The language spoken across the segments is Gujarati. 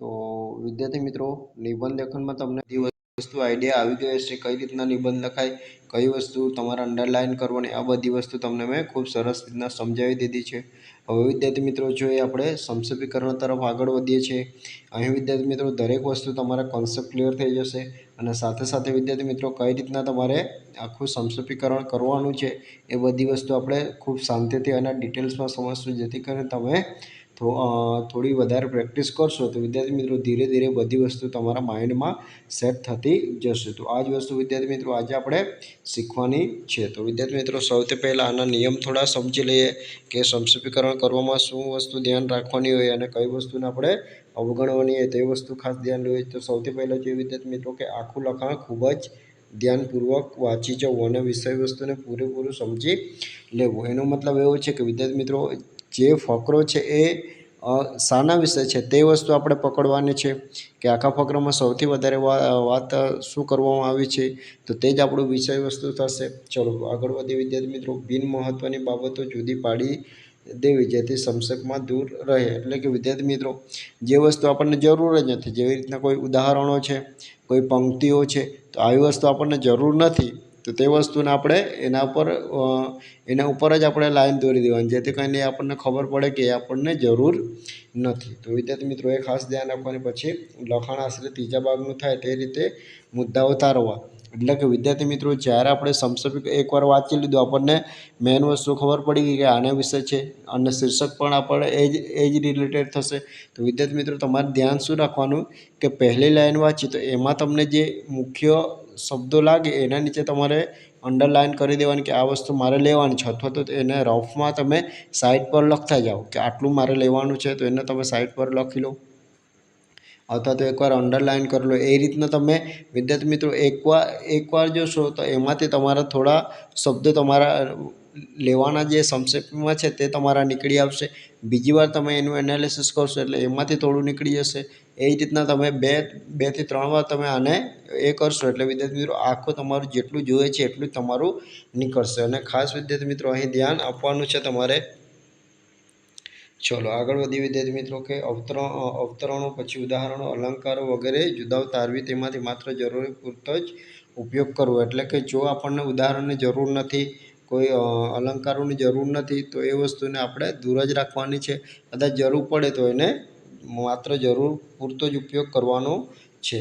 તો વિદ્યાર્થી મિત્રો, નિબંધ લેખનમાં તમને બધી વસ્તુ આઈડિયા આવી ગઈ હશે, કઈ રીતના નિબંધ લખાય, કઈ વસ્તુ તમારે અંડરલાઈન કરવાની, આ બધી વસ્તુ તમને મેં ખૂબ સરસ રીતના સમજાવી દીધી છે। હવે વિદ્યાર્થી મિત્રો, જોઈએ આપણે સંક્ષેપીકરણ તરફ આગળ વધીએ છીએ। અહીં વિદ્યાર્થી મિત્રો દરેક વસ્તુ તમારા કોન્સેપ્ટ ક્લિયર થઈ જશે અને સાથે સાથે વિદ્યાર્થી મિત્રો કઈ રીતના તમારે આખું સંક્ષેપીકરણ કરવાનું છે એ બધી વસ્તુ આપણે ખૂબ શાંતિથી અને ડિટેલ્સમાં સમજશું, જેથી કરીને તમે થોડી વધારે પ્રેક્ટિસ કરશો તો વિદ્યાર્થી મિત્રો ધીરે ધીરે બધી વસ્તુ તમારા માઇન્ડમાં સેટ થતી જશે। તો આ જ વસ્તુ વિદ્યાર્થી મિત્રો આજે આપણે શીખવાની છે। તો વિદ્યાર્થી મિત્રો સૌથી પહેલાં આના નિયમ થોડા સમજી લઈએ કે સંક્ષેપીકરણ કરવામાં શું વસ્તુ ધ્યાન રાખવાની હોય અને કઈ વસ્તુને આપણે અવગણવાની હોય તે વસ્તુ ખાસ ધ્યાન લેવી। તો સૌથી પહેલાં જોઈએ વિદ્યાર્થી મિત્રો કે આખું લખાણ ખૂબ જ ધ્યાનપૂર્વક વાંચી જવું અને વિષય વસ્તુને પૂરેપૂરું સમજી લેવું। એનો મતલબ એવો છે કે વિદ્યાર્થી મિત્રો જે ફકરો છે એ શાના વિશે છે તે વસ્તુ આપણે પકડવાની છે કે આખા ફકરામાં સૌથી વધારે વાત શું કરવામાં આવી છે, તો તે જ આપણું વિષય વસ્તુ થશે। ચલો આગળ વધીએ વિદ્યાર્થી મિત્રો। બિન મહત્ત્વની બાબતો જુદી પાડી દેવી જેથી સંક્ષેપમાં દૂર રહે। એટલે કે વિદ્યાર્થી મિત્રો જે વસ્તુ આપણને જરૂર જ નથી, જેવી રીતના કોઈ ઉદાહરણો છે, કોઈ પંક્તિઓ છે, તો આવી વસ્તુ આપણને જરૂર નથી તો તે વસ્તુને આપણે એના ઉપર જ આપણે લાઈન દોરી દેવાની, જેથી કરીને આપણને ખબર પડે કે એ આપણને જરૂર નથી। તો વિદ્યાર્થી મિત્રો એ ખાસ ધ્યાન રાખવાની। પછી લખાણ આશરે ત્રીજા ભાગનું થાય તે રીતે મુદ્દાઓ તારવા। એટલે કે વિદ્યાર્થી મિત્રો જ્યારે આપણે સંક્ષેપ એકવાર વાંચી લીધું, આપણને મેઇન વસ્તુ ખબર પડી ગઈ કે આના વિશે છે અને શીર્ષક પણ આપણે એ જ રિલેટેડ થશે। તો વિદ્યાર્થી મિત્રો તમારે ધ્યાન શું રાખવાનું કે પહેલી લાઈન વાંચી તો એમાં તમને જે મુખ્ય શબ્દો લાગે એના નીચે તમારે અંડરલાઈન કરી દેવાની કે આ વસ્તુ મારે લેવાની છે, અથવા તો એને રફમાં તમે સાઈડ પર લખતા જાઓ કે આટલું મારે લેવાનું છે, તો એને તમે સાઈડ પર લખી લો અથવા તો એકવાર અંડરલાઈન કરી લો। એ રીતના તમે વિદ્યાર્થી મિત્રો એકવાર જોશો તો એમાંથી તમારા થોડા શબ્દો તમારા લેવાના જે સંક્ષેપમાં છે તે તમારા નીકળી આવશે। બીજી વાર તમે એનું એનાલિસિસ કરશો એટલે એમાંથી થોડું નીકળી જશે। એ જ રીતના તમે બે થી ત્રણ વાર તમે આને એ કરશો એટલે વિદ્યાર્થી મિત્રો આખું તમારું જેટલું જોઈએ છે એટલું જ તમારું નીકળશે। અને ખાસ વિદ્યાર્થી મિત્રો અહીં ધ્યાન આપવાનું છે તમારે। ચલો આગળ વધીએ વિદ્યાર્થી મિત્રો કે અવતરણો પછી ઉદાહરણો, અલંકારો વગેરે જુદાઓ તારવી, તેમાંથી માત્ર જરૂરી પૂરતો જ ઉપયોગ કરવો। એટલે કે જો આપણને ઉદાહરણની જરૂર નથી, કોઈ અલંકારોની જરૂર નથી, તો એ વસ્તુને આપણે દૂર જ રાખવાની છે। કદાચ જરૂર પડે તો એને માત્ર જરૂર પૂરતો જ ઉપયોગ કરવાનો છે।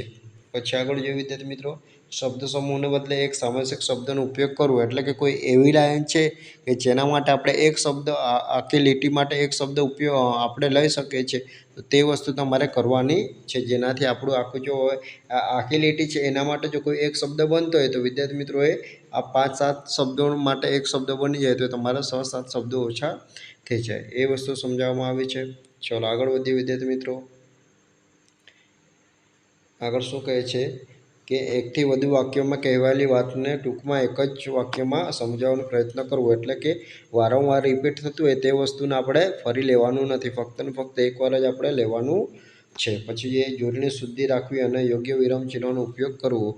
પછી આગળ જોઈએ વિદ્યાર્થી મિત્રો શબ્દ સમૂહને બદલે એક સામાસિક શબ્દનો ઉપયોગ કરવો। એટલે કે કોઈ એવી લાઈન છે કે જેના માટે આપણે એક શબ્દ આખી લીટી માટે એક શબ્દ આપણે લઈ શકીએ છીએ, તો તે વસ્તુ તમારે કરવાની છે, જેનાથી આપણું આખું જો આખી લીટી છે એના માટે જો કોઈ એક શબ્દ બનતો હોય તો વિદ્યાર્થી મિત્રોએ આ 5-7 શબ્દો માટે એક શબ્દ બની જાય તો તમારા 6-7 શબ્દો ઓછા થઈ જાય। એ વસ્તુ સમજાવવામાં આવી છે। ચલો આગળ વધીએ વિદ્યાર્થી મિત્રો। આગળ શું કહે છે કે એકથી વધુ વાક્યોમાં કહેવાયેલી વાતને ટૂંકમાં એક જ વાક્યમાં સમજાવવાનો પ્રયત્ન કરવો। એટલે કે વારંવાર રિપીટ થતું હોય તે વસ્તુને આપણે ફરી લેવાનું નથી, ફક્ત ને ફક્ત એકવાર જ આપણે લેવાનું છે। પછી એ જોડણી શુદ્ધિ રાખવી અને યોગ્ય વિરામચિહ્નોનો ઉપયોગ કરવો।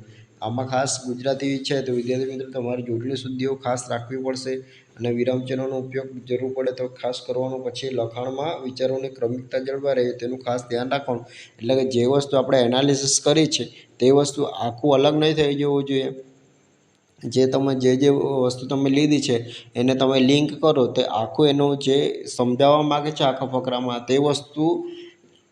આમાં ખાસ ગુજરાતી છે તો વિદ્યાર્થી મિત્રો તમારે જોડણી શુદ્ધિઓ ખાસ રાખવી પડશે અને વિરામચિહ્નોનો ઉપયોગ જરૂર પડે તો ખાસ કરવાનો। પછી લખાણમાં વિચારોની ક્રમિકતા જળવાઈ રહે તેનું ખાસ ધ્યાન રાખવાનું। એટલે કે જે વસ્તુ આપણે એનાલિસિસ કરી છે તે વસ્તુ આખું અલગ નહીં થઈ જવું જોઈએ। જે વસ્તુ તમે લીધી છે એને તમે લિંક કરો તો આખું એનું જે સમજાવવા માગે છે આખા ફકરામાં તે વસ્તુ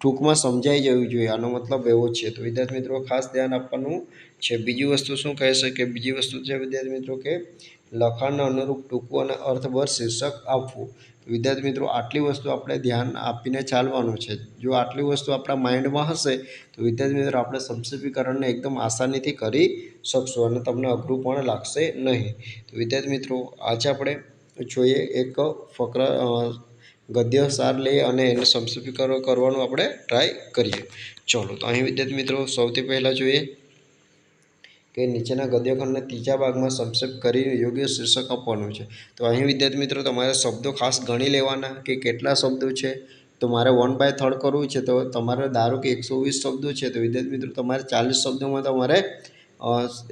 ટૂંકમાં સમજાઈ જવી જોઈએ, આનો મતલબ એવો છે। તો વિદ્યાર્થી મિત્રો ખાસ ધ્યાન આપવાનું છે। બીજી વસ્તુ શું કહે છે કે બીજી વસ્તુ છે વિદ્યાર્થી મિત્રો કે લખાણને અનુરૂપ ટૂંકું અને અર્થભર શીર્ષક આપવું। વિદ્યાર્થી મિત્રો આટલી વસ્તુ આપણે ધ્યાન આપીને ચાલવાનું છે। જો આટલી વસ્તુ આપણા માઇન્ડમાં હશે તો વિદ્યાર્થી મિત્રો આપણે સંક્ષેપીકરણને એકદમ આસાનીથી કરી શકશું અને તમને અઘરું પણ લાગશે નહીં। તો વિદ્યાર્થી મિત્રો આજે આપણે જોઈએ એક ગદ્ય સાર લઈએ અને એને સંક્ષેપીકરણ કરવાનું આપણે ટ્રાય કરીએ। ચલો તો અહીં વિદ્યાર્થી મિત્રો સૌથી પહેલાં જોઈએ કે નીચેના ગદ્યખંડને ત્રીજા ભાગમાં સંક્ષેપ કરી યોગ્ય શીર્ષક આપવાનું છે। તો અહીં વિદ્યાર્થી મિત્રો તમારે શબ્દો ખાસ ગણી લેવાના કે કેટલા શબ્દો છે। તો મારે 1/3 કરવું છે તો તમારે ધારો કે 120 શબ્દો છે તો વિદ્યાર્થી મિત્રો તમારે 40 શબ્દોમાં તમારે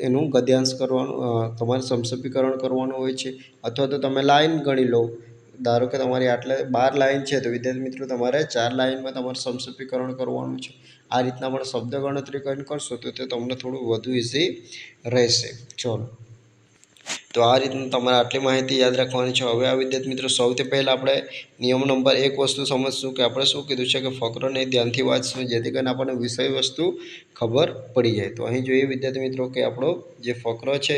એનું ગદ્યાંશ કરવાનું, તમારે સંક્ષેપીકરણ કરવાનું હોય છે। અથવા તો તમે લાઈન ગણી લો ધારો કે તમારી આટલે 12 લાઈન છે તો વિદ્યાર્થી મિત્રો તમારે 4 લાઈનમાં તમારે સમસૂત્રીકરણ કરવાનું છે. આ રીતના પણ શબ્દ ગણતરી કરીને કરશો તો તે તમને થોડું વધુ ઇઝી રહેશે. ચલો, તો આ રીતનું તમારે આટલી માહિતી યાદ રાખવાની છે. હવે આ વિદ્યાર્થી મિત્રો સૌથી પહેલાં આપણે નિયમ નંબર 1 વસ્તુ સમજશું કે આપણે શું કીધું છે કે ફકરોને ધ્યાનથી વાંચશું જેથી કરીને આપણને વિષય વસ્તુ ખબર પડી જાય. તો અહીં જોઈએ વિદ્યાર્થી મિત્રો કે આપણો જે ફકરો છે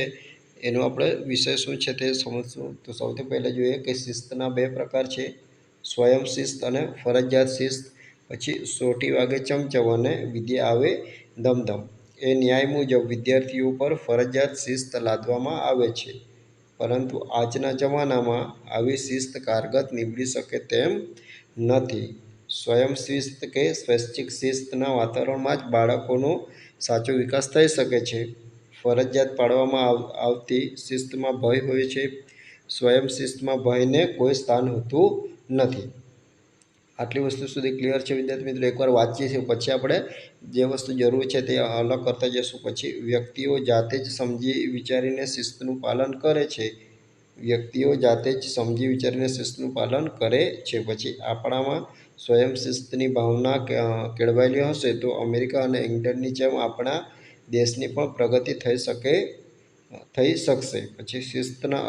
એનો આપણે વિષય શું છે તે સમજશું. તો સૌથી પહેલાં જોઈએ કે શિસ્તના 2 પ્રકાર છે, સ્વયં શિસ્ત અને ફરજિયાત શિસ્ત. પછી સોટી વાગે ચમચમ અને વિદ્યા આવે ધમધમ. એ ન્યાય મુજબ વિદ્યાર્થીઓ પર ફરજિયાત શિસ્ત લાદવામાં આવે છે, પરંતુ આજના જમાનામાં આવી શિસ્ત કારગત નીવડી શકે તેમ નથી. સ્વયં શિસ્ત કે સ્વૈચ્છિક શિસ્તના વાતાવરણમાં જ બાળકોનો સાચો વિકાસ થઈ શકે છે. ફરજિયાત પાડવામાં આવતી શિસ્તમાં ભય હોય છે, સ્વયં શિસ્તમાં ભયને કોઈ સ્થાન હોતું નથી. આટલી વસ્તુ સુધી ક્લિયર છે વિદ્યાર્થી મિત્રો? એકવાર વાંચીએ છીએ પછી આપણે જે વસ્તુ જરૂર છે તે અલગ કરતા જઈશું. પછી વ્યક્તિઓ જાતે જ સમજી વિચારીને શિસ્તનું પાલન કરે છે. વ્યક્તિઓ જાતે જ સમજી વિચારીને શિસ્તનું પાલન કરે છે. પછી આપણામાં સ્વયં શિસ્તની ભાવના કેળવાયેલી હશે તો અમેરિકા અને ઇંગ્લેન્ડની જેમ આપણા દેશની પણ પ્રગતિ થઈ શકશે. પછી શિસ્તના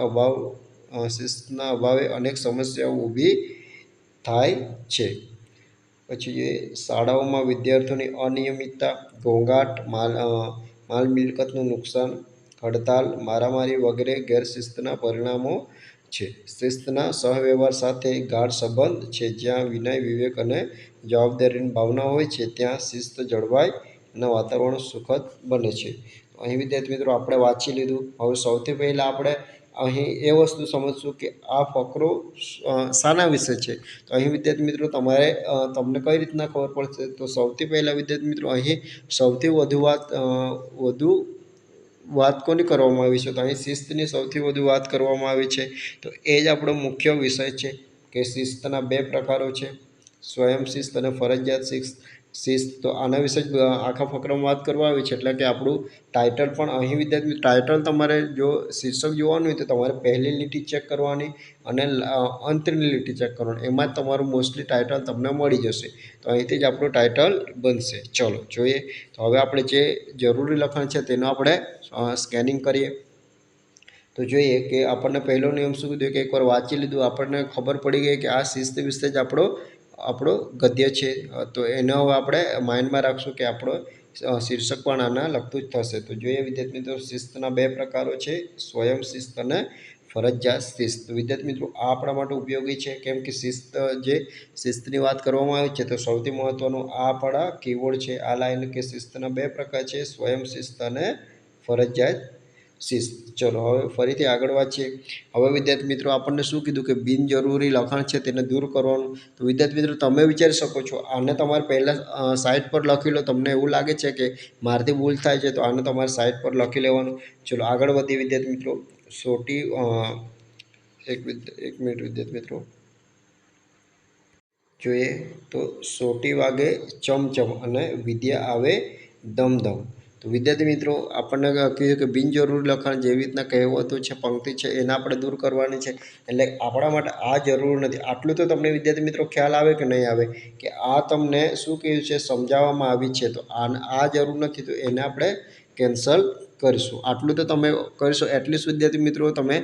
અભાવે અનેક સમસ્યાઓ ઊભી થાય છે. પછી જે શાળાઓમાં વિદ્યાર્થીઓની અનિયમિતતા, ઘોંઘાટ, માલ મિલકતનું નુકસાન, હડતાલ, મારામારી વગેરે ગેરશિસ્તના પરિણામો છે. શિસ્તના સહવ્યવહાર સાથે ગાઢ સંબંધ છે. જ્યાં વિનય, વિવેક અને જવાબદારીની ભાવના હોય છે ત્યાં શિસ્ત જળવાય અને વાતાવરણ સુખદ બને છે. અહીં વિદ્યાર્થી મિત્રો આપણે વાંચી લીધું. હવે સૌથી પહેલાં આપણે અહીં એ વસ્તુ સમજશું કે આ ફકરો શાના વિશે છે. તો અહીં વિદ્યાર્થી મિત્રો તમને કઈ રીતના ખબર પડશે? તો સૌથી પહેલાં વિદ્યાર્થી મિત્રો અહીં સૌથી વધુ વાત કોની કરવામાં આવી છે? તો અહીં શિસ્તની સૌથી વધુ વાત કરવામાં આવી છે. તો એ જ આપણો મુખ્ય વિષય છે કે શિસ્તના 2 પ્રકારો છે, સ્વયં શિસ્ત અને ફરજિયાત શિસ્ત. તો આના વિશે જ આખા ફકરામાં વાત કરવા આવી છે. એટલે કે આપણું ટાઇટલ પણ અહીં વિદ્યાર્થી ટાઇટલ તમારે જો શીર્ષક જોવાનું હોય તો તમારે પહેલી લીટી ચેક કરવાની અને અંતની લીટી ચેક કરવાની. એમાં જ તમારું મોસ્ટલી ટાઇટલ તમને મળી જશે. તો અહીંથી જ આપણું ટાઇટલ બનશે. ચલો જોઈએ. તો હવે આપણે જે જરૂરી લખાણ છે તેનું આપણે સ્કેનિંગ કરીએ. તો જોઈએ કે આપણને પહેલો નિયમ શું કીધું કે એકવાર વાંચી લીધું આપણને ખબર પડી ગઈ કે આ શિસ્ત વિશે જ આપણો ગદ્ય છે. તો એને હવે આપણે માઇન્ડમાં રાખશું કે આપણો શીર્ષક પણ આના લગતું જ થશે. તો જોઈએ વિદ્યાર્થી મિત્રો શિસ્તના 2 પ્રકારો છે, સ્વયં શિસ્ત અને ફરજિયાત શિસ્ત. વિદ્યાર્થી મિત્રો આ આપણા માટે ઉપયોગી છે કેમ કે શિસ્તની વાત કરવામાં આવી છે તો સૌથી મહત્ત્વનું આ આપણા કીવર્ડ છે. આ લાઈન કે શિસ્તના 2 પ્રકાર છે, સ્વયં શિસ્ત અને ફરજિયાત શિસ્ત. ચલો હવે ફરીથી આગળ વાંચીએ. હવે વિદ્યાર્થી મિત્રો આપણને શું કીધું કે બિનજરૂરી લખાણ છે તેને દૂર કરવાનું. તો વિદ્યાર્થી મિત્રો તમે વિચારી શકો છો આને તમારે પહેલાં સાઇડ પર લખી લો. તમને એવું લાગે છે કે મારાથી ભૂલ થાય છે તો આને તમારે સાઇડ પર લખી લેવાનું. ચલો આગળ વધીએ વિદ્યાર્થી મિત્રો. એક મિનિટ વિદ્યાર્થી મિત્રો જોઈએ તો સોટી વાગે ચમચમ અને વિદ્યા આવે ધમધમ. તો વિદ્યાર્થી મિત્રો આપણને કીધું કે બિનજરૂરી લખાણ જેવી રીતના કહેવતો છે, પંક્તિ છે એને આપણે દૂર કરવાની છે. એટલે આપણા માટે આ જરૂર નથી. આટલું તો તમને વિદ્યાર્થી મિત્રો ખ્યાલ આવે કે નહીં આવે કે આ તમને શું કહ્યું છે સમજાવવામાં આવી છે. તો આ જરૂર નથી તો એને આપણે કેન્સલ કરીશું. આટલું તો તમે કરશો. એટલીસ્ટ વિદ્યાર્થી મિત્રો તમે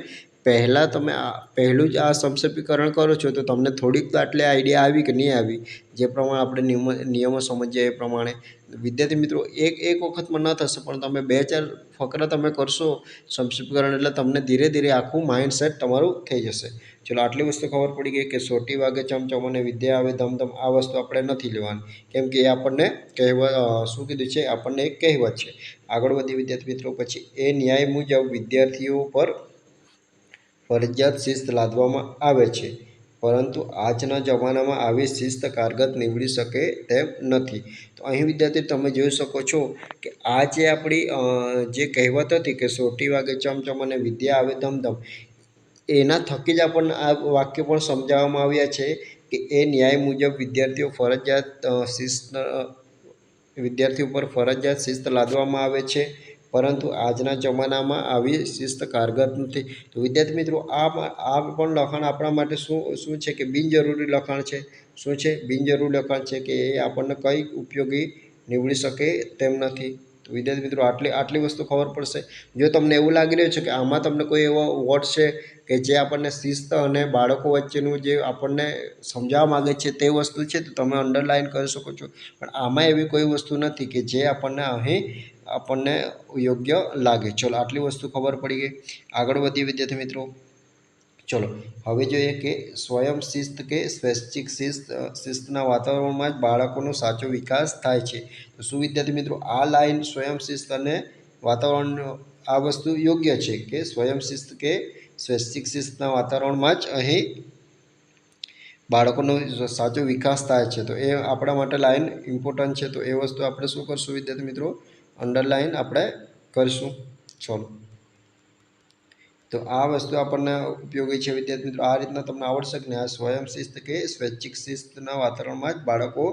પહેલું જ આ સમસૂત્રીકરણ કરો છો તો તમને થોડીક તો આટલી આઈડિયા આવી કે નહીં આવી, જે પ્રમાણે આપણે નિયમો સમજીએ એ પ્રમાણે. વિદ્યાર્થી મિત્રો એક વખતમાં ન થશે પણ તમે 2-4 ફકરા તમે કરશો સમસૂત્રીકરણ એટલે તમને ધીરે ધીરે આખું માઇન્ડસેટ તમારું થઈ જશે. ચલો આટલી વસ્તુ ખબર પડી ગઈ કે સોટી વાગે ચમચમ અને વિદ્યા આવે ધમધમ. આ વસ્તુ આપણે નથી લેવાની કેમ કે એ આપણને શું કીધું છે આપણને એક કહેવત છે. આગળ વધી વિદ્યાર્થી મિત્રો. પછી એ ન્યાય મુજબ વિદ્યાર્થીઓ પર ફરજિયાત શિસ્ત લાદવામાં આવે છે, પરંતુ આજના જમાનામાં આવી શિસ્ત કારગત નીવડી શકે તેમ નથી. તો અહીં વિદ્યાર્થી તમે જોઈ શકો છો કે આ જે આપણી જે કહેવત હતી કે સોટી વાગે ચમચમ અને વિદ્યા આવે ધમધમ, એના થકી જ આપણને આ વાક્ય પણ સમજાવવામાં આવ્યા છે કે એ ન્યાય મુજબ વિદ્યાર્થીઓ પર ફરજિયાત શિસ્ત લાદવામાં આવે છે, પરંતુ આજના જમાનામાં આવી શિસ્ત કારગર નથી. તો વિદ્યાર્થી મિત્રો આ પણ લખાણ આપણા માટે શું છે કે બિનજરૂરી લખાણ છે. શું છે? બિનજરૂરી લખાણ છે કે એ આપણને કંઈ ઉપયોગી નીવડી શકે તેમ નથી. તો વિદ્યાર્થી મિત્રો આટલી વસ્તુ ખબર પડશે. જો તમને એવું લાગી રહ્યું છે કે આમાં તમને કોઈ એવો વર્ડ છે કે જે આપણને શિસ્ત અને બાળકો વચ્ચેનું જે આપણને સમજાવવા માગે છે તે વસ્તુ છે, તો તમે અંડરલાઇન કરી શકો છો. પણ આમાં એવી કોઈ વસ્તુ નથી કે જે આપણને યોગ્ય લાગે. ચલો, આટલી વસ્તુ ખબર પડી ગઈ. આગળ વધીએ વિદ્યાર્થી મિત્રો. ચલો હવે જોઈએ કે સ્વયં શિસ્ત કે સ્વૈચ્છિક શિસ્તના વાતાવરણમાં જ બાળકોનો સાચો વિકાસ થાય છે. તો શું વિદ્યાર્થી મિત્રો આ લાઈન સ્વયં શિસ્ત અને વાતાવરણ આ વસ્તુ યોગ્ય છે કે સ્વયં શિસ્ત કે સ્વૈચ્છિક શિસ્તના વાતાવરણમાં જ અહીં બાળકોનો સાચો વિકાસ થાય છે? તો એ આપણા માટે લાઈન ઇમ્પોર્ટન્ટ છે. તો એ વસ્તુ આપણે શું કરશું વિદ્યાર્થી મિત્રો? અંડરલાઈન આપણે કરીશું. ચલો, તો આ વસ્તુ આપણને ઉપયોગી છે વિદ્યાર્થી મિત્રો. આ રીતના તમને આવડશે કે આ સ્વયં શિસ્ત કે સ્વૈચ્છિક શિસ્તના વાતાવરણમાં જ બાળકો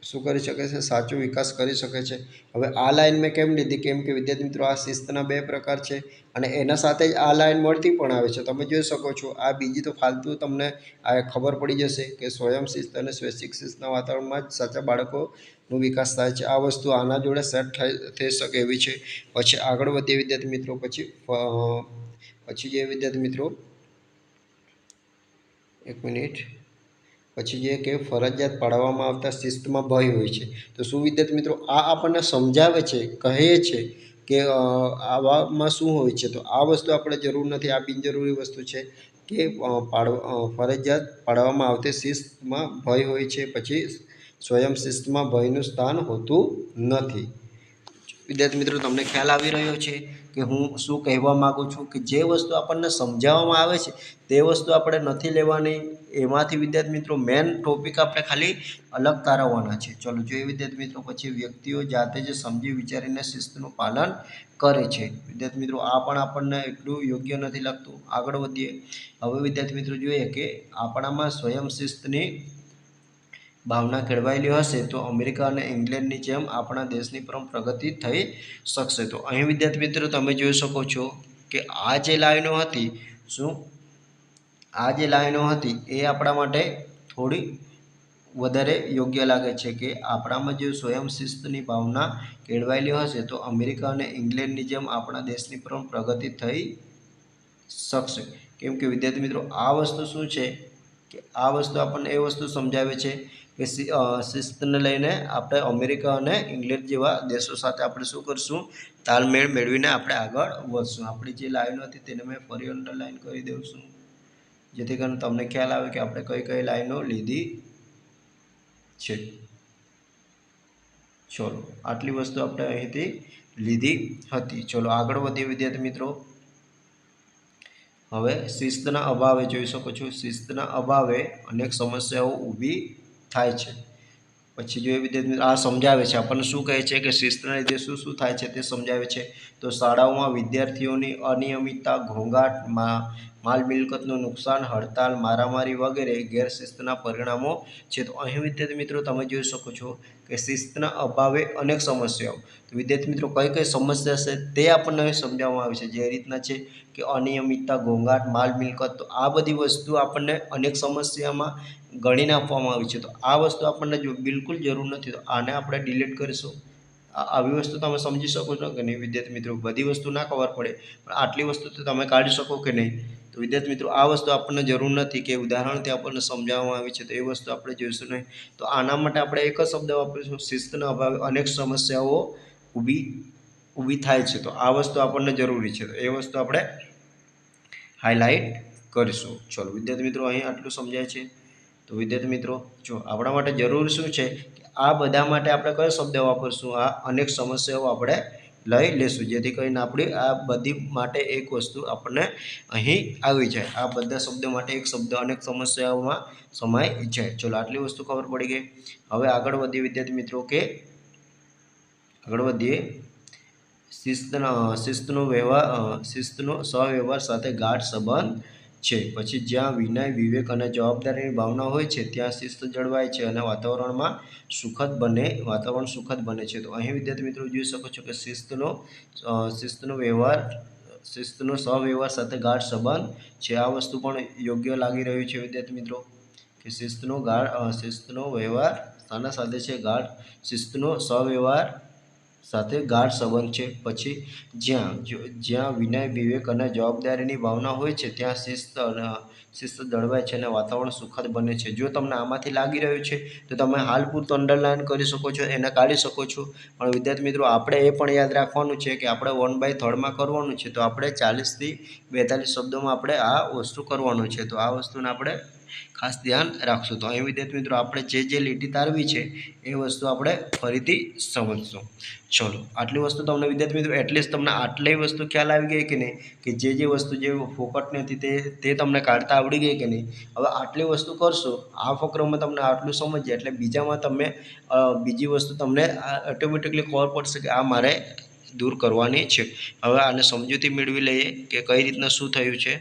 શું કરી શકે છે? સાચો વિકાસ કરી શકે છે. હવે આ લાઈન મેં કેમ લીધી? કેમ કે વિદ્યાર્થી મિત્રો આ શિસ્તના 2 પ્રકાર છે અને એના સાથે જ આ લાઈન મળતી પણ આવે છે. તમે જોઈ શકો છો. આ બીજી તો ફાલતુ તમને આ ખબર પડી જશે કે સ્વયં શિસ્ત અને સ્વૈચ્છિક શિસ્તના વાતાવરણમાં જ સાચા બાળકોનો વિકાસ થાય છે. આ વસ્તુ આના જોડે સેટ થઈ શકે એવી છે. પછી આગળ વધીએ વિદ્યાર્થી મિત્રો. પછી જે વિદ્યાર્થી મિત્રો એક મિનિટ પછી જે કે ફરજિયાત પાડવામાં આવતા શિસ્તમાં ભય હોય છે. તો શું વિદ્યાર્થી મિત્રો આ આપણને સમજાવે છે, કહે છે કે આવામાં શું હોય છે? તો આ વસ્તુ આપણે જરૂર નથી. આ બિનજરૂરી વસ્તુ છે કે ફરજિયાત પાડવામાં આવતી શિસ્તમાં ભય હોય છે. પછી સ્વયં શિસ્તમાં ભયનું સ્થાન હોતું નથી. વિદ્યાર્થી મિત્રો તમને ખ્યાલ આવી રહ્યો છે કે હું શું કહેવા માગું છું? કે જે વસ્તુ આપણને સમજાવવામાં આવે છે તે વસ્તુ આપણે નથી લેવાની. એમાંથી વિદ્યાર્થી મિત્રો મેન ટોપિક આપણે ખાલી અલગ તારવવાના છે. ચલો જોઈએ વિદ્યાર્થી મિત્રો. પછી વ્યક્તિઓ જાતે જ સમજી વિચારીને શિસ્તનું પાલન કરે છે. વિદ્યાર્થી મિત્રો આ પણ આપણને એટલું યોગ્ય નથી લાગતું. આગળ વધીએ. હવે વિદ્યાર્થી મિત્રો જોઈએ કે આપણામાં સ્વયં શિસ્તની ભાવના કેળવાયેલી હશે તો અમેરિકા અને ઇંગ્લેન્ડની જેમ આપણા દેશની પણ પ્રગતિ થઈ શકશે. તો અહીં વિદ્યાર્થી મિત્રો તમે જોઈ શકો છો કે આ જે લાઈનો હતી એ આપણા માટે થોડી વધારે યોગ્ય લાગે છે કે આપણામાં જો સ્વયં શિસ્તની ભાવના કેળવાયેલી હશે તો અમેરિકા અને ઇંગ્લેન્ડની જેમ આપણા દેશની પણ પ્રગતિ થઈ શકશે. કેમ કે વિદ્યાર્થી મિત્રો આ વસ્તુ શું છે કે આ વસ્તુ આપણને એ વસ્તુ સમજાવે છે કે શિસ્તને લઈને આપણે અમેરિકા અને ઇંગ્લેન્ડ જેવા દેશો સાથે આપણે શું કરશું? તાલમેળ મેળવીને આપણે આગળ વધશું. આપણી જે લાઈનો હતી તેને મેં ફરી અંડરલાઈન કરી દઉં છું, જેથી કરીને તમને ખ્યાલ આવે કે આપણે કઈ કઈ લાઈનો લીધી છે. ચલો, આટલી વસ્તુ આપણે અહીંથી લીધી હતી. ચલો આગળ વધીએ વિદ્યાર્થી મિત્રો. હવે શિસ્તના અભાવે જોઈ શકો છો, શિસ્તના અભાવે અનેક સમસ્યાઓ ઊભી થાય છે. પછી જોઈએ વિદ્યાર્થી મિત્રો આ સમજાવે છે આપણને શું કહે છે કે શિસ્તના લીધે શું થાય છે તે સમજાવે છે. તો શાળાઓમાં વિદ્યાર્થીઓની અનિયમિતતા, ઘોંઘાટ, માલ મિલકતનું નુકસાન, હડતાલ, મારામારી વગેરે ગેરશિસ્તના પરિણામો છે. તો અહીં વિદ્યાર્થી મિત્રો તમે જોઈ શકો છો કે શિસ્તના અભાવે અનેક સમસ્યાઓ. તો વિદ્યાર્થી મિત્રો કઈ કઈ સમસ્યા છે તે આપણને અહીં સમજાવવામાં આવે છે. જે રીતના છે કે અનિયમિતતા, ઘોંઘાટ, માલ મિલકત, તો આ બધી વસ્તુ આપણને અનેક સમસ્યામાં ગણીને આપવામાં આવી છે. તો આ વસ્તુ આપણને જો બિલકુલ જરૂર નથી તો આને આપણે ડિલીટ કરીશું. આવી વસ્તુ તમે સમજી શકો છો કે નહીં વિદ્યાર્થી મિત્રો? બધી વસ્તુ ના ખબર પડે પણ આટલી વસ્તુ તો તમે કાઢી શકો કે નહીં? તો વિદ્યાર્થી મિત્રો આ વસ્તુ આપણને જરૂર નથી કે ઉદાહરણથી આપણને સમજાવવામાં આવી છે તો એ વસ્તુ આપણે જોઈશું નહીં. તો આના માટે આપણે એક જ શબ્દ વાપરીશું, શિસ્તના અભાવે અનેક સમસ્યાઓ ઊભી થાય છે. તો આ વસ્તુ આપણને જરૂરી છે તો એ વસ્તુ આપણે હાઇલાઇટ કરીશું. ચલો વિદ્યાર્થી મિત્રો અહીં આટલું સમજાય છે. તો વિદ્યાર્થી મિત્રો જો આપણા માટે જરૂર શું છે કે આ બધા માટે આપણે કયો શબ્દ વાપરશું? આ અનેક સમસ્યાઓ આપણે લઈ લેશું, જેથી કરીને આપણી આ બધી માટે એક વસ્તુ આપણને અહીં આવી જાય. આ બધા શબ્દો માટે એક શબ્દ અનેક સમસ્યાઓમાં સમાઈ જાય. ચલો આટલી વસ્તુ ખબર પડી ગઈ. હવે આગળ વધીએ વિદ્યાર્થી મિત્રો કે શિસ્તનો સહવ્યવહાર સાથે ગાઢ સંબંધ છે। પછી જ્યાં વિનય, વિવેક અને જવાબદારીની ભાવના હોય છે ત્યાં શિસ્ત જળવાય છે અને વાતાવરણ સુખદ બને છે। તો અહીં વિદ્યાર્થી મિત્રો જોઈ શકો છો કે શિસ્તનો સહવ્યવહાર સાથે ગાઢ સંબંધ છે। આ વસ્તુ પણ યોગ્ય લાગી રહ્યું છે વિદ્યાર્થી મિત્રો કે શિસ્તનો વ્યવહાર શાના સાથે છે? શિસ્તનો સહવ્યવહાર સાથે ગાઢ સંબંધ છે। પછી જ્યાં વિનય, વિવેક અને જવાબદારીની ભાવના હોય છે ત્યાં શિસ્ત જળવાય છે અને વાતાવરણ સુખદ બને છે। જો તમને આમાંથી લાગી રહ્યું છે તો તમે હાલ પૂરતું અંડરલાઇન કરી શકો છો, એને કાઢી શકો છો। પણ વિદ્યાર્થી મિત્રો આપણે એ પણ યાદ રાખવાનું છે કે આપણે 1/3 કરવાનું છે, તો આપણે 40 થી 42 શબ્દોમાં આપણે આ વસ્તુ કરવાનું છે। તો આ વસ્તુને આપણે ખાસ ધ્યાન રાખશું। તો અહીં વિદ્યાર્થી મિત્રો આપણે જે લીટી તારવી છે એ વસ્તુ આપણે ફરીથી સમજશું। ચલો, આટલી વસ્તુ તમને વિદ્યાર્થી મિત્રો એટલીસ્ટ તમને આટલી વસ્તુ ખ્યાલ આવી ગઈ કે નહીં, કે જે વસ્તુ જે ફોકટની હતી તે તમને કાઢતા આવડી ગઈ કે નહીં? હવે આટલી વસ્તુ કરશો, આ ફકરામાં તમને આટલું સમજીએ એટલે બીજામાં બીજી વસ્તુ તમને ઓટોમેટિકલી ખબર પડશે કે આ મારે દૂર કરવાની છે। હવે આને સમજૂતી મેળવી લઈએ કે કઈ રીતના શું થયું છે।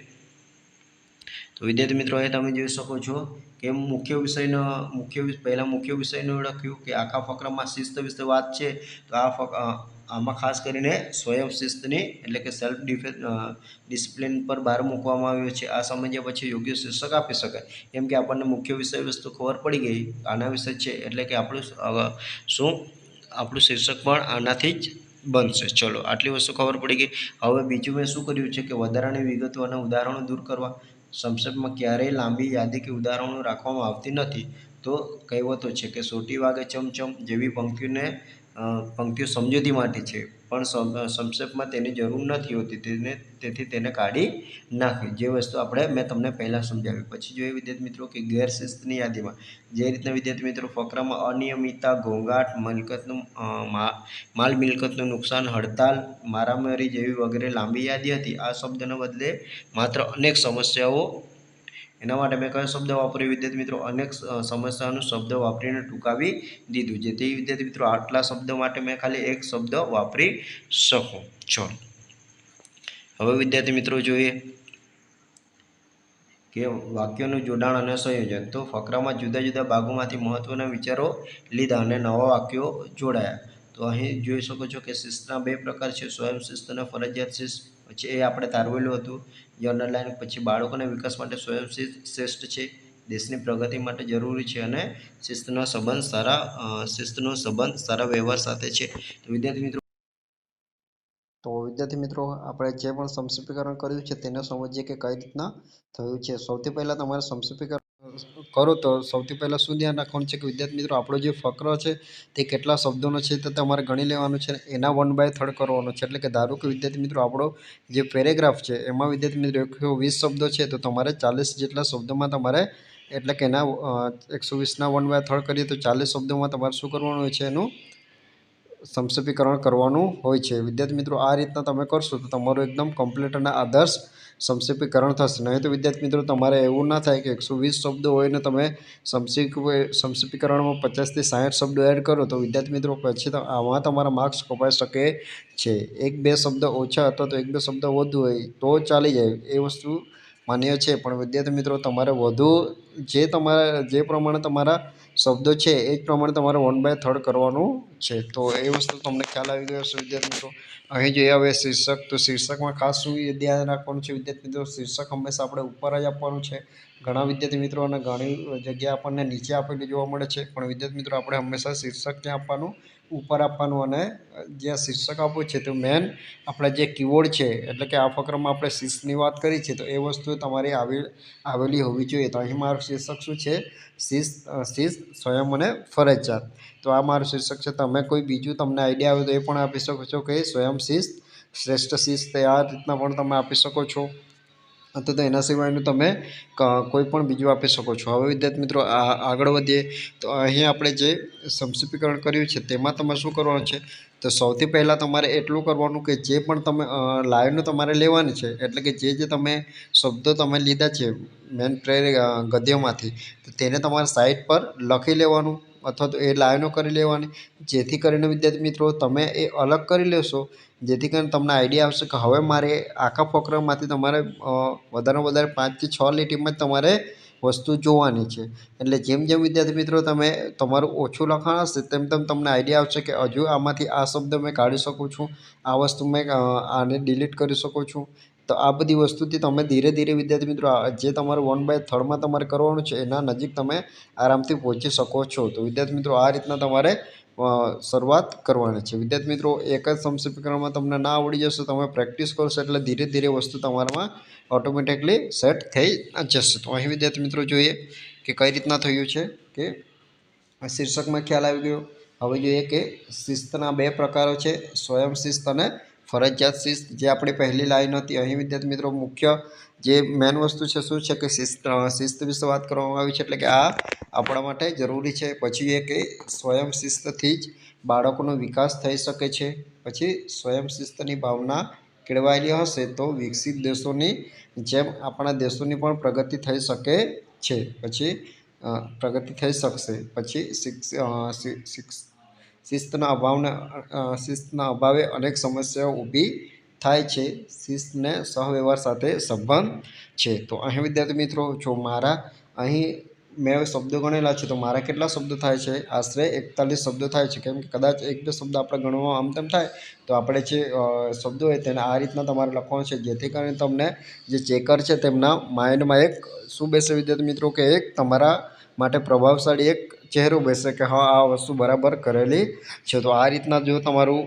તો વિદ્યાર્થી મિત્રો અહીં તમે જોઈ શકો છો કે મુખ્ય વિષયને ઓળખ્યું કે આખા ફકરામાં શિસ્ત વિશે વાત છે। તો આમાં ખાસ કરીને સ્વયં શિસ્તની એટલે કે સેલ્ફ ડિસિપ્લિન પર ભાર મૂકવામાં આવ્યો છે। આ સમજ્યા પછી યોગ્ય શીર્ષક આપી શકાય। કેમ કે આપણને મુખ્ય વિષય વસ્તુ ખબર પડી ગઈ, આના વિશે છે એટલે કે આપણું શીર્ષક પણ આનાથી જ બનશે। ચલો, આટલી વસ્તુ ખબર પડી ગઈ। હવે બીજું મેં શું કર્યું છે કે વધારાની વિગતો અને ઉદાહરણો દૂર કરવા। સંક્ષેપમાં ક્યારેય લાંબી યાદી કે ઉદાહરણો રાખવામાં આવતી નથી। તો કહેવતો છે કે સોટી વાગે ચમચમ જેવી પંક્તિઓ સમજૂતી માટે છે, પણ સંક્ષેપમાં તેની જરૂર નથી હોતી, તેથી તેને કાઢી નાખવી। જે વસ્તુ મેં તમને પહેલાં સમજાવી। પછી જોઈએ વિદ્યાર્થી મિત્રો કે ગેરશિસ્તની યાદીમાં જે રીતના વિદ્યાર્થી મિત્રો ફકરામાં અનિયમિતતા, ઘોંઘાટ, માલ મિલકતનું નુકસાન, હડતાલ, મારામારી જેવી વગેરે લાંબી યાદી હતી, આ શબ્દને બદલે માત્ર અનેક સમસ્યાઓ, એના માટે મેં કયો શબ્દ વાપર્યો વિદ્યાર્થી મિત્રો? અનેક સમસ્યાઓનો શબ્દ વાપરીને ટૂંકાવી દીધું, જેથી વિદ્યાર્થી મિત્રો આટલા શબ્દો માટે મેં ખાલી એક શબ્દ વાપરી શકું। ચલો, હવે વિદ્યાર્થી મિત્રો જોઈએ કે વાક્યોનું જોડાણ અને સંયોજન। તો ફકરામાં જુદા જુદા ભાગોમાંથી મહત્વના વિચારો લીધા અને નવા વાક્યો જોડાયા। તો અહીં જોઈ શકો છો કે શિસ્તના 2 પ્રકાર છે, સ્વયં શિસ્ત અને ફરજિયાત શિસ્ત। પછી એ આપણે તારવેલું હતું જે અંડરલાઇન। પછી બાળકોના વિકાસ માટે સ્વયં શિસ્ત શ્રેષ્ઠ છે, દેશની પ્રગતિ માટે જરૂરી છે અને શિસ્તનો સંબંધ સારા વ્યવહાર સાથે છે। તો વિદ્યાર્થી મિત્રો આપણે જે પણ સંક્ષિપ્તીકરણ કર્યું છે તેને સમજીએ કે કઈ રીતના થયું છે। સૌથી પહેલાં તમારે સંક્ષિપ્તીકરણ કરો તો સૌથી પહેલાં શું ધ્યાન રાખવાનું છે કે વિદ્યાર્થી મિત્રો આપણો જે ફકરો છે તે કેટલા શબ્દોનો છે તે તમારે ગણી લેવાનું છે, એના 1/3 કરવાનો છે। એટલે કે ધારો કે વિદ્યાર્થી મિત્રો આપણો જે પેરેગ્રાફ છે એમાં વિદ્યાર્થી મિત્રો 120 શબ્દો છે, તો તમારે 40 જેટલા શબ્દોમાં તમારે એટલે કે એના 120ના 1/3 કરીએ તો 40 શબ્દોમાં તમારે શું કરવાનું હોય છે? એનું સંક્ષિપ્તીકરણ કરવાનું હોય છે। વિદ્યાર્થી મિત્રો આ રીતના તમે કરશો તો તમારું એકદમ કમ્પ્લીટ અને આદર્શ સંક્ષિપ્તીકરણ થશે। નહીં તો વિદ્યાર્થી મિત્રો તમારે એવું ના થાય કે 120 શબ્દો હોય ને તમે સંક્ષિપ્તીકરણમાં 50 થી 60 શબ્દો એડ કરો તો વિદ્યાર્થી મિત્રો પછી આમાં તમારા માર્ક્સ કપાઈ શકે છે। 1-2 શબ્દ ઓછા અથવા તો 1-2 શબ્દ વધુ હોય તો ચાલી જાય, એ વસ્તુ માન્ય છે। પણ વિદ્યાર્થી મિત્રો તમારે વધુ જે પ્રમાણે તમારા શબ્દો છે એ જ પ્રમાણે તમારે 1/3 કરવાનું છે। તો એ વસ્તુ તમને ખ્યાલ આવી ગયો હશે વિદ્યાર્થી મિત્રો। અહીં જોઈએ હવે શીર્ષક। તો શીર્ષકમાં ખાસ શું ધ્યાન રાખવાનું છે વિદ્યાર્થી મિત્રો? શીર્ષક હંમેશા આપણે ઉપર જ આપવાનું છે। ઘણા વિદ્યાર્થી મિત્રો અને ઘણી જગ્યાએ આપણને નીચે આપેલી જોવા મળે છે, પણ વિદ્યાર્થી મિત્રો આપણે હંમેશા શીર્ષક ક્યાં આપવાનું? ઉપર આપવાનું। અને જ્યાં શીર્ષક આપવું છે તો મેન આપણા જે કીવર્ડ છે એટલે કે આ ફકરામાં આપણે શિસ્તની વાત કરી છે તો એ વસ્તુ તમારી આવેલી હોવી જોઈએ। તો અહીં મારું શીર્ષક શું છે? શિસ્ત, સ્વયં અને ફરજિયાત। તો આ મારું શીર્ષક છે। તમે કોઈ બીજું તમને આઈડિયા આવે તો એ પણ આપી શકો છો કે સ્વયં શિસ્ત, શ્રેષ્ઠ શિસ્ત, આ રીતના પણ તમે આપી શકો છો, અથવા તો એના સિવાયનું તમે કોઈ પણ બીજું આપી શકો છો। હવે વિદ્યાર્થી મિત્રો આગળ વધીએ તો અહીં આપણે જે સંક્ષિપ્તીકરણ કર્યું છે તેમાં તમારે શું કરવાનું છે? તો સૌથી પહેલાં તમારે એટલું કરવાનું કે જે પણ તમે લાઈનો તમારે લેવાની છે, એટલે કે જે તમે શબ્દો તમે લીધા છે મેન ગદ્યમાંથી, તો તેને તમારે સાઈડ પર લખી લેવાનું। અથવા તો એ લાઈનો કરી લેવાની, જેથી કરીને વિદ્યાર્થી મિત્રો તમે એ અલગ કરી લેશો, જેથી કરીને તમને આઈડિયા આવશે કે હવે મારે આખા ફકરામાંથી તમારે વધારેમાં વધારે 5 થી 6 લીટીમાં જ તમારે વસ્તુ જોવાની છે. એટલે જેમ જેમ વિદ્યાર્થી મિત્રો તમે તમારું ઓછું લખાણ હશે તેમ તેમ તમને આઈડિયા આવશે કે હજુ આમાંથી આ શબ્દ મેં કાઢી શકું છું, આ વસ્તુ મેં આને ડિલીટ કરી શકું છું. તો આ બધી વસ્તુથી તમે ધીરે ધીરે વિદ્યાર્થી મિત્રો જે તમારું 1/3 તમારે કરવાનું છે એના નજીક તમે આરામથી પહોંચી શકો છો. તો વિદ્યાર્થી મિત્રો આ રીતના તમારે શરૂઆત કરવાની છે. વિદ્યાર્થી મિત્રો એક જ સમશીકરણમાં તમને ના આવડી જશે, તમે પ્રેક્ટિસ કરશો એટલે ધીરે ધીરે વસ્તુ તમારામાં ઓટોમેટિકલી સેટ થઈ જશે. તો અહીં વિદ્યાર્થી મિત્રો જોઈએ કે કઈ રીતના થયું છે કે શીર્ષકમાં ખ્યાલ આવી ગયો. હવે જોઈએ કે શિસ્તના 2 પ્રકારો છે, સ્વયં શિસ્ત અને ફરજિયાત શિસ્ત. જે આપણી પહેલી લાઈન હતી, અહીં વિદ્યાર્થી મિત્રો મુખ્ય જે મેન વસ્તુ છે શું છે કે શિસ્ત વિશે વાત કરવામાં આવી છે, એટલે કે આ આપણા માટે જરૂરી છે. પછી એ કે સ્વયં શિસ્તથી જ બાળકોનો વિકાસ થઈ શકે છે. પછી સ્વયં શિસ્તની ભાવના કેળવાયેલી હશે તો વિકસિત દેશોની જેમ આપણા દેશોની પણ પ્રગતિ થઈ શકે છે. પછી પ્રગતિ થઈ શકશે. પછી શિસ્તના અભાવે અનેક સમસ્યાઓ ઊભી થાય છે. શિસ્તને સહવ્યવહાર સાથે સંબંધ છે. તો અહીં વિદ્યાર્થી મિત્રો જો મારા અહીં મેં શબ્દો ગણેલા છે, તો મારા કેટલા શબ્દો થાય છે? આશરે 41 શબ્દો થાય છે. કેમ કે કદાચ 1-2 શબ્દ આપણે ગણવામાં આમ તેમ થાય તો આપણે જે શબ્દો હોય તેને આ રીતના તમારે લખવાનું છે, જેથી કરીને તમને જે ચેકર છે તેમના માઇન્ડમાં એક શું બેસે વિદ્યાર્થી મિત્રો કે એક તમારા માટે પ્રભાવશાળી એક ચહેરો બેસે કે હા આ વસ્તુ બરાબર કરેલી છે. તો આ રીતના જો તમારું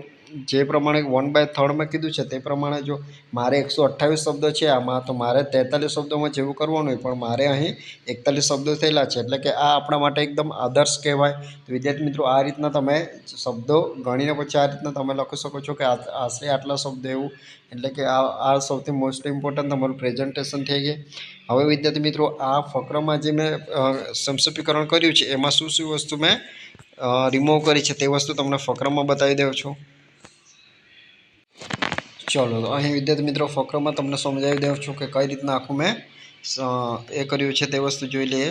જે પ્રમાણે 1/3 મેં કીધું છે તે પ્રમાણે જો મારે 128 શબ્દો છે આમાં, તો મારે 43 શબ્દોમાં જેવું કરવાનું હોય, પણ મારે અહીં 41 શબ્દો થયેલા છે, એટલે કે આ આપણા માટે એકદમ આદર્શ કહેવાય. તો વિદ્યાર્થી મિત્રો આ રીતના તમે શબ્દો ગણીને પછી આ રીતના તમે લખી શકો છો કે આશરે આટલા શબ્દો એવું, એટલે કે આ સૌથી મોસ્ટ ઇમ્પોર્ટન્ટ તમારું પ્રેઝન્ટેશન થઈ ગયું. હવે વિદ્યાર્થી મિત્રો આ ફકરામાં જે મેં સંક્ષિપ્તીકરણ કર્યું છે એમાં શું શું વસ્તુ મેં રિમૂવ કરી છે તે વસ્તુ તમને ફકરામાં બતાવી દઉં છું. ચલો તો અહીં વિદ્યાર્થી મિત્રો ફકરામાં તમને સમજાવી દઉં છું કે કઈ રીતના આખું મેં એ કર્યું છે તે વસ્તુ જોઈ લઈએ.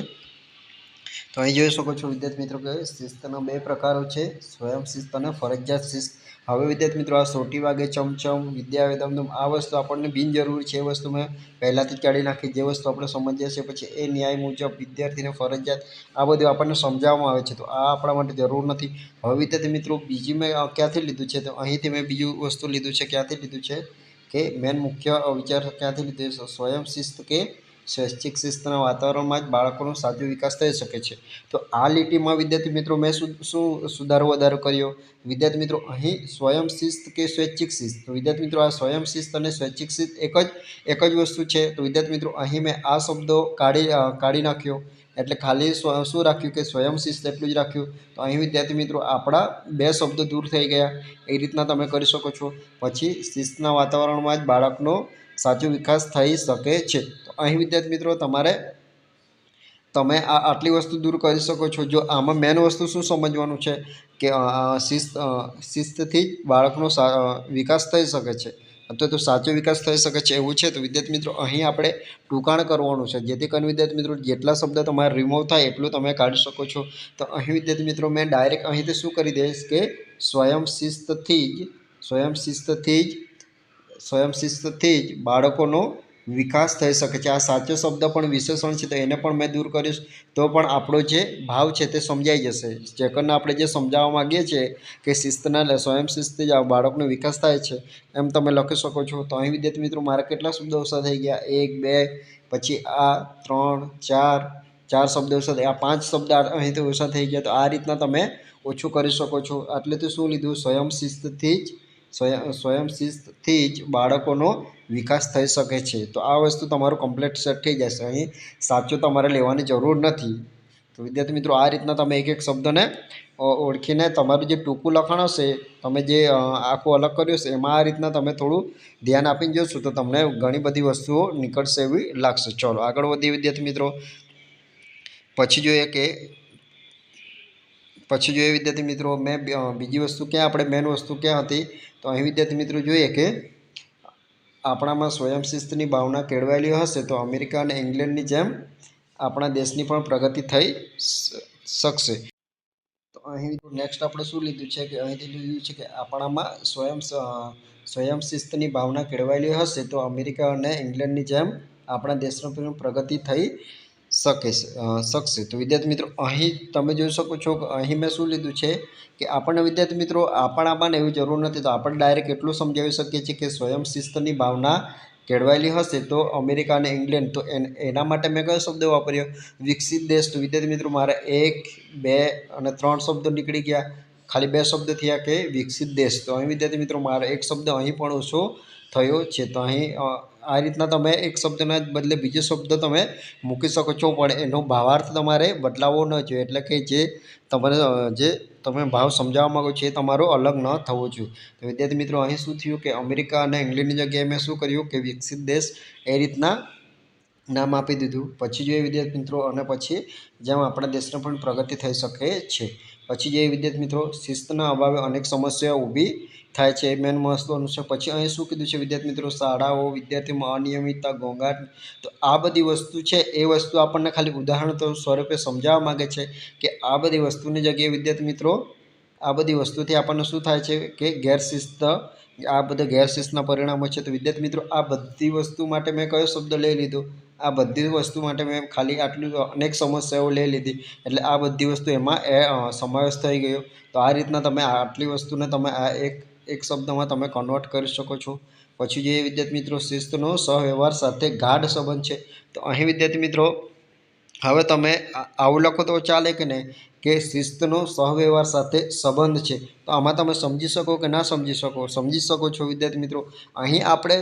તો અહીં જોઈ શકો છો વિદ્યાર્થી મિત્રો કે શિસ્તના 2 પ્રકારો છે, સ્વયં શિસ્ત અને ફરજિયાત શિસ્ત. હવે વિદ્યાર્થી મિત્રો આ સોટી વાગે ચમચમ, વિદ્યા આવે ધમધમ, આ વસ્તુ આપણને બિનજરૂરી છે એ વસ્તુ મેં પહેલાંથી જ કાઢી નાખી. જે વસ્તુ આપણે સમજીએ છીએ પછી એ ન્યાય મુજબ વિદ્યાર્થીને ફરજિયાત આ બધું આપણને સમજાવવામાં આવે છે, તો આ આપણા માટે જરૂર નથી. હવે વિદ્યાર્થી મિત્રો બીજી મેં ક્યાંથી લીધું છે? તો અહીંથી મેં બીજું વસ્તુ લીધું છે. ક્યાંથી લીધું છે કે મેન મુખ્ય વિચાર ક્યાંથી લીધું છે? સ્વયં શિસ્ત કે સ્વૈચ્છિક શિસ્તના વાતાવરણમાં જ બાળકોનો સાચો વિકાસ થઈ શકે છે. તો આ લીટીમાં વિદ્યાર્થી મિત્રો મેં શું સુધારો વધારો કર્યો? વિદ્યાર્થી મિત્રો અહીં સ્વયં શિસ્ત કે સ્વૈચ્છિક શિસ્ત, તો વિદ્યાર્થી મિત્રો આ સ્વયં શિસ્ત અને સ્વૈચ્છિક શિસ્ત એક જ વસ્તુ છે. તો વિદ્યાર્થી મિત્રો અહીં મેં આ શબ્દો કાઢી નાખ્યો, એટલે ખાલી શું રાખ્યું કે સ્વયં શિસ્ત એટલું જ રાખ્યું. તો અહીં વિદ્યાર્થી મિત્રો આપણા 2 શબ્દો દૂર થઈ ગયા. એ રીતના તમે કરી શકો છો. પછી શિસ્તના વાતાવરણમાં જ બાળકનો સાચો વિકાસ થઈ શકે છે. તો અહીં વિદ્યાર્થી મિત્રો તમે આટલી વસ્તુ દૂર કરી શકો છો. જો આમાં મેન વસ્તુ શું સમજવાનું છે કે શિસ્તથી જ બાળકનો વિકાસ થઈ શકે છે, અથવા તો સાચો વિકાસ થઈ શકે છે એવું છે. તો વિદ્યાર્થી મિત્રો અહીં આપણે ટૂંકાણ કરવાનું છે, જેથી કરીને વિદ્યાર્થી મિત્રો જેટલા શબ્દ તમારે રિમૂવ થાય એટલું તમે કાઢી શકો છો. તો અહીં વિદ્યાર્થી મિત્રો મેં ડાયરેક્ટ અહીંથી શું કરી દઈશ કે સ્વયં શિસ્તથી જ બાળકોનો વિકાસ થઈ શકે છે. આ સાચો શબ્દ પણ વિશેષણ છે, તો એને પણ મેં દૂર કરીશ, તો પણ આપણો જે ભાવ છે તે સમજાઈ જશે. ચેકરને આપણે જે સમજાવવા માગીએ છીએ કે શિસ્તના સ્વયં શિસ્તથી જ બાળકનો વિકાસ થાય છે એમ તમે લખી શકો છો. તો અહીં વિદ્યાર્થી મિત્રો મારા કેટલા શબ્દો ઓછા થઈ ગયા? 1 2 પછી આ 3 4 શબ્દો ઓછા થઈ, આ 5 શબ્દ અહીંથી ઓછા થઈ ગયા. તો આ રીતના તમે ઓછું કરી શકો છો. એટલે તો શું લીધું? સ્વયં શિસ્તથી જ બાળકોનો વિકાસ થઈ શકે છે. તો આ વસ્તુ તમારું કમ્પ્લીટ સેટ થઈ જશે. અહીં સાચું તમારે લેવાની જરૂર નથી. તો વિદ્યાર્થી મિત્રો આ રીતના તમે એક શબ્દને ઓળખીને તમારું જે ટૂંકું લખાણ હશે, તમે જે આખું અલગ કર્યું હશે એમાં આ રીતના તમે થોડું ધ્યાન આપીને જોશો તો તમને ઘણી બધી વસ્તુઓ નીકળશે એવી લાગશે. ચલો આગળ વધીએ વિદ્યાર્થી મિત્રો. પછી જોઈએ વિદ્યાર્થી મિત્રો મેં બીજી વસ્તુ ક્યાં આપણે મેન વસ્તુ ક્યાં હતી? તો અહીં વિદ્યાર્થી મિત્રો જોઈએ કે આપણામાં સ્વયં શિસ્તની ભાવના કેળવાયેલી હશે તો અમેરિકા અને ઇંગ્લેન્ડની જેમ આપણા દેશની પણ પ્રગતિ થઈ શકશે. અહીં નેક્સ્ટ આપણે શું લીધું છે કે અહીંથી લીધું છે કે આપણામાં સ્વયં શિસ્તની ભાવના કેળવાયેલી હશે તો અમેરિકા અને ઇંગ્લેન્ડની જેમ આપણા દેશની પણ પ્રગતિ થઈ શકશે. તો વિદ્યાર્થી મિત્રો અહીં તમે જોઈ શકો છો કે અહીં મેં શું લીધું છે કે આપણને વિદ્યાર્થી મિત્રો આપણામાં એવી જરૂર નથી, તો આપણે ડાયરેક્ટ એટલું સમજાવી શકીએ છીએ કે સ્વયં શિસ્તની ભાવના કેળવાયેલી હશે તો અમેરિકા અને ઇંગ્લેન્ડ, તો એના માટે મેં કયો શબ્દ વાપર્યો? વિકસિત દેશ. તો વિદ્યાર્થી મિત્રો મારે 1, 2 અને 3 શબ્દો નીકળી ગયા, ખાલી 2 શબ્દ થયા કે વિકસિત દેશ. તો અહીં વિદ્યાર્થી મિત્રો મારે એક શબ્દ અહીં પણ ઓછો થયો છે. તો અહીં આ રીતના તમે એક શબ્દના બદલે બીજો શબ્દ તમે મૂકી શકો છો, પણ એનો ભાવાર્થ તમારે બદલાવવો ન જોઈએ. એટલે કે જે તમે ભાવ સમજાવવા માગો છો એ તમારો અલગ ન થવો જોઈએ. તો વિદ્યાર્થી મિત્રો અહીં શું થયું કે અમેરિકા અને ઇંગ્લેન્ડની જગ્યાએ મેં શું કર્યું કે વિકસિત દેશ એ રીતના નામ આપી દીધું. પછી જોઈએ વિદ્યાર્થી મિત્રો, અને પછી જેમ આપણા દેશને પણ પ્રગતિ થઈ શકે છે. પછી જોઈએ વિદ્યાર્થી મિત્રો, શિસ્તના અભાવે અનેક સમસ્યાઓ ઊભી થાય છે, એ મેન મહત્વનું છે. પછી અહીં શું કીધું છે વિદ્યાર્થી મિત્રો? શાળાઓ વિદ્યાર્થીઓમાં અનિયમિતતા, ઘોંઘાટ. તો આ બધી વસ્તુ છે એ વસ્તુ આપણને ખાલી ઉદાહરણ સ્વરૂપે સમજાવવા માગે છે કે આ બધી વસ્તુની જગ્યાએ વિદ્યાર્થી મિત્રો આ બધી વસ્તુથી આપણને શું થાય છે કે ગેરશિસ્ત, આ બધા ગેરશિસ્તના પરિણામો છે. તો વિદ્યાર્થી મિત્રો આ બધી વસ્તુ માટે મેં કયો શબ્દ લઈ લીધો? આ બધી વસ્તુ માટે મેં ખાલી આટલું અનેક સમસ્યાઓ લઈ લીધી, એટલે આ બધી વસ્તુ એમાં સમાવેશ થઈ ગયો. તો આ રીતના તમે આટલી વસ્તુને તમે આ એક શબ્દમાં તમે કન્વર્ટ કરી શકો છો. પછી જે વિદ્યાર્થી મિત્રો શિસ્તનો સહવ્યવહાર સાથે ગાઢ સંબંધ છે. તો અહીં વિદ્યાર્થી મિત્રો હવે તમે આવું લખો તો ચાલે કે નહીં, કે શિસ્તનો સહવ્યવહાર સાથે સંબંધ છે. તો આમાં તમે સમજી શકો કે ના સમજી શકો? સમજી શકો છો વિદ્યાર્થી મિત્રો. અહીં આપણે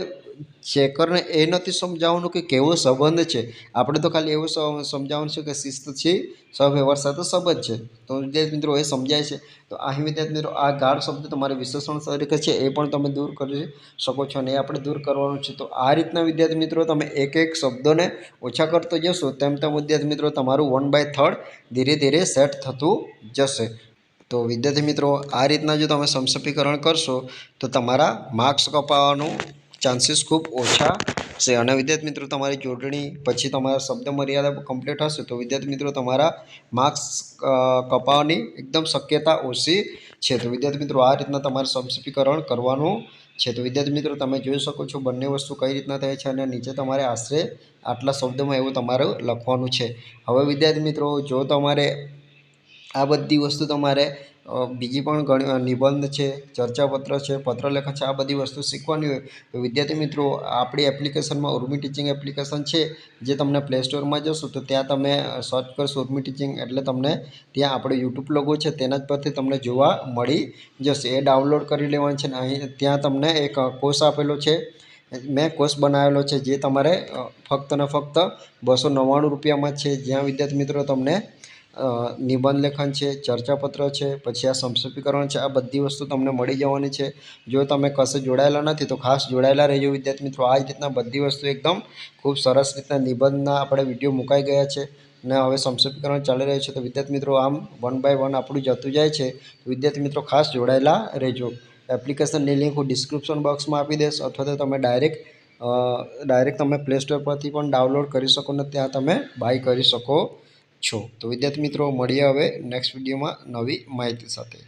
ચેકરને એ નથી સમજાવવાનું કે કેવો સંબંધ છે, આપણે તો ખાલી એવું સમજાવવાનું છે કે શિસ્ત છે, સહવ્યવહાર સાથે સંબંધ છે. તો વિદ્યાર્થી મિત્રો એ સમજાય છે. તો અહીં વિદ્યાર્થી મિત્રો આ ગાઢ શબ્દ તમારે વિશેષણ તરીકે છે એ પણ તમે દૂર કરી શકો છો, અને એ આપણે દૂર કરવાનું છે. તો આ રીતના વિદ્યાર્થી મિત્રો તમે એક શબ્દોને ઓછા કરતો જશો તેમ વિદ્યાર્થી મિત્રો તમારું 1/3 ધીરે ધીરે સેટ થતું જશે. તો વિદ્યાર્થી મિત્રો આ રીતના જો તમે સમસપીકરણ કરશો તો તમારા માર્ક્સ કપાવવાનું ચાન્સીસ ખૂબ ઓછા છે. અને વિદ્યાર્થી મિત્રો તમારી જોડણી પછી તમારા શબ્દ મર્યાદા કમ્પ્લીટ હશે તો વિદ્યાર્થી મિત્રો તમારા માર્ક્સ કપાવવાની એકદમ શક્યતા ઓછી છે. તો વિદ્યાર્થી મિત્રો આ રીતના તમારે સમસપીકરણ કરવાનું છે. તો વિદ્યાર્થી મિત્રો તમે જોઈ શકો છો બંને વસ્તુ કઈ રીતના થાય છે, અને નીચે તમારે આશરે આટલા શબ્દોમાં એવું તમારે લખવાનું છે. હવે વિદ્યાર્થી મિત્રો જો તમારે આ બધી વસ્તુ તમારે બીજી પણ ઘણી નિબંધ છે, ચર્ચાપત્ર છે, પત્રલેખન છે, આ બધી વસ્તુ શીખવાની હોય તો વિદ્યાર્થી મિત્રો આપણી એપ્લિકેશનમાં ઉર્મી ટીચિંગ એપ્લિકેશન છે, જે તમને પ્લે સ્ટોરમાં જશો તો ત્યાં તમે સર્ચ કરશો ઉર્મી ટીચિંગ એટલે તમને ત્યાં આપણે યુટ્યુબ લોગો છે તેના જ પરથી તમને જોવા મળી જશે. એ ડાઉનલોડ કરી લેવાનું છે. અને અહીં ત્યાં તમને એક કોર્સ આપેલો છે, મેં કોર્સ બનાવેલો છે જે તમારે ફક્ત ને ફક્ત 299 રૂપિયામાં છે, જ્યાં વિદ્યાર્થી મિત્રો તમને નિબંધ લેખન છે, ચર્ચાપત્ર છે, પછી આ સમસપીકરણ છે, આ બધી વસ્તુ તમને મળી જવાની છે. જો તમે કશે જોડાયેલા નથી તો ખાસ જોડાયેલા રહેજો વિદ્યાર્થી મિત્રો. આ જ રીતના બધી વસ્તુ એકદમ ખૂબ સરસ રીતના નિબંધના આપણે વિડીયો મુકાઈ ગયા છે, અને હવે સમસપીકરણ ચાલી રહ્યું છે. તો વિદ્યાર્થી મિત્રો આમ 1 by 1 આપણું જતું જાય છે. તો વિદ્યાર્થી મિત્રો ખાસ જોડાયેલા રહેજો. એપ્લિકેશનની લિંક હું ડિસ્ક્રિપ્શન બોક્સમાં આપી દઈશ, અથવા તો તમે ડાયરેક્ટ તમે પ્લે સ્ટોર પરથી પણ ડાઉનલોડ કરી શકો ને ત્યાં તમે બાય કરી શકો છો. તો વિદ્યાર્થી મિત્રો મળીએ હવે નેક્સ્ટ વિડીયોમાં નવી માહિતી સાથે.